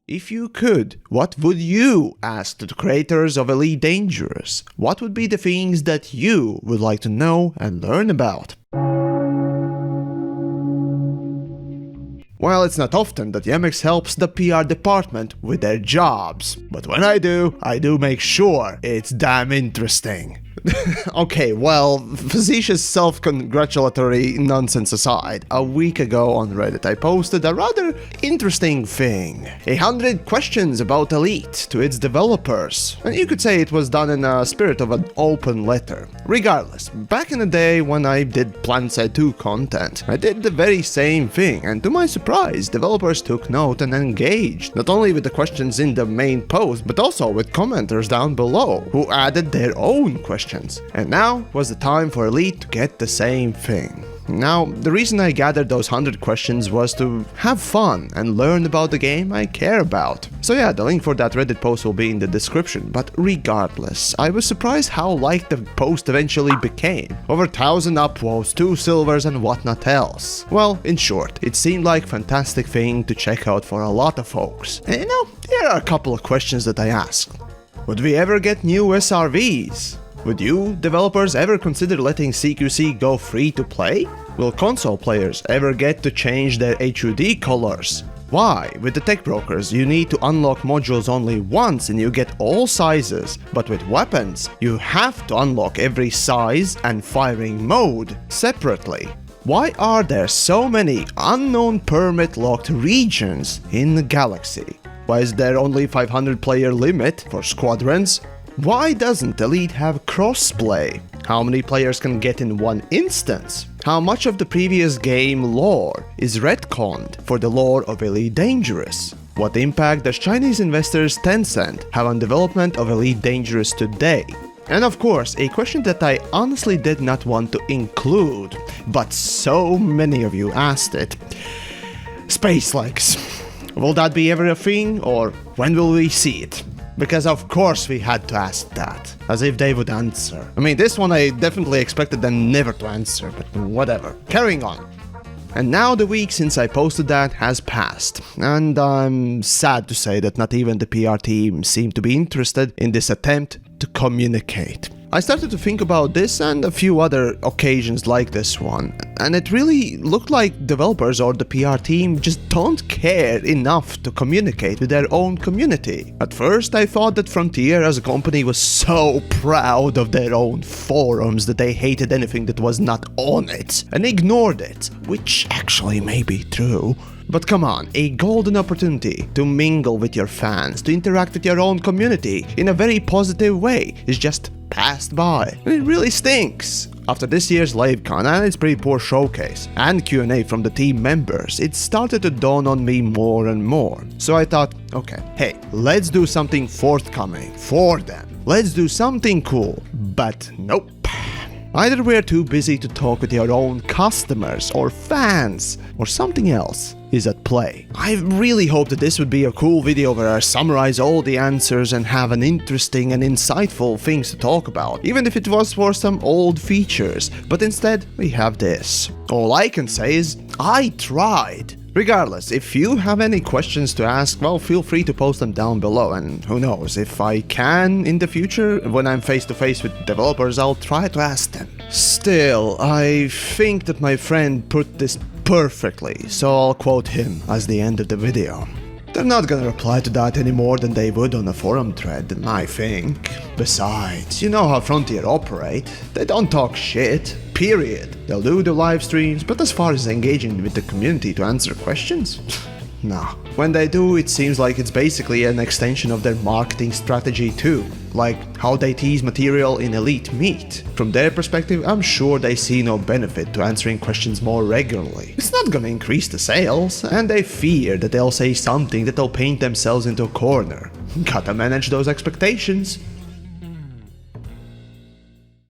If you could, what would you ask the creators of Elite Dangerous? What would be the things that you would like to know and learn about? Well, it's not often that TheYamiks helps the PR department with their jobs, but when I do make sure it's damn interesting. Okay, well, facetious self-congratulatory nonsense aside, a week ago on Reddit I posted a rather interesting thing. 100 questions about Elite to its developers. And you could say it was done in a spirit of an open letter. Regardless, back in the day when I did PlanetSide 2 content, I did the very same thing, and to my surprise, developers took note and engaged, not only with the questions in the main post, but also with commenters down below, who added their own questions. And now was the time for Elite to get the same thing. Now, the reason I gathered those 100 questions was to have fun and learn about the game I care about. So yeah, the link for that Reddit post will be in the description, but regardless, I was surprised how liked the post eventually became. Over 1,000 upvotes, 2 silvers and whatnot else. Well, in short, it seemed like a fantastic thing to check out for a lot of folks. And you know, here are a couple of questions that I asked. Would we ever get new SRVs? Would you, developers, ever consider letting CQC go free to play? Will console players ever get to change their HUD colors? Why, with the tech brokers, you need to unlock modules only once and you get all sizes, but with weapons, you have to unlock every size and firing mode separately? Why are there so many unknown permit-locked regions in the galaxy? Why is there only 500 player limit for squadrons? Why doesn't Elite have crossplay? How many players can get in one instance? How much of the previous game lore is retconned for the lore of Elite Dangerous? What impact does Chinese investors Tencent have on development of Elite Dangerous today? And of course, a question that I honestly did not want to include, but so many of you asked it. Space legs. Will that be ever a thing, or when will we see it? Because of course we had to ask that, as if they would answer. I mean, this one I definitely expected them never to answer, but whatever. Carrying on. And now the week since I posted that has passed, and I'm sad to say that not even the PR team seemed to be interested in this attempt to communicate. I started to think about this and a few other occasions like this one, and it really looked like developers or the PR team just don't care enough to communicate with their own community. At first I thought that Frontier as a company was so proud of their own forums that they hated anything that was not on it and ignored it, which actually may be true. But come on, a golden opportunity to mingle with your fans, to interact with your own community in a very positive way is just passed by. And it really stinks. After this year's LaveCon and its pretty poor showcase and Q&A from the team members, it started to dawn on me more and more. So I thought, okay, hey, let's do something forthcoming for them. Let's do something cool. But nope. Either we're too busy to talk with your own customers or fans, or something else is at play. I really hope that this would be a cool video where I summarize all the answers and have an interesting and insightful things to talk about, even if it was for some old features, but instead we have this. All I can say is, I tried. Regardless, if you have any questions to ask, well, feel free to post them down below, and who knows, if I can in the future, when I'm face to face with developers, I'll try to ask them. Still, I think that my friend put this perfectly, so I'll quote him as the end of the video. They're not gonna reply to that any more than they would on a forum thread, I think. Besides, you know how Frontier operate. They don't talk shit, period. They'll do the live streams, but as far as engaging with the community to answer questions? Nah. When they do, it seems like it's basically an extension of their marketing strategy too. Like how they tease material in Elite Meet. From their perspective, I'm sure they see no benefit to answering questions more regularly. It's not gonna increase the sales, and they fear that they'll say something that'll paint themselves into a corner. Gotta manage those expectations.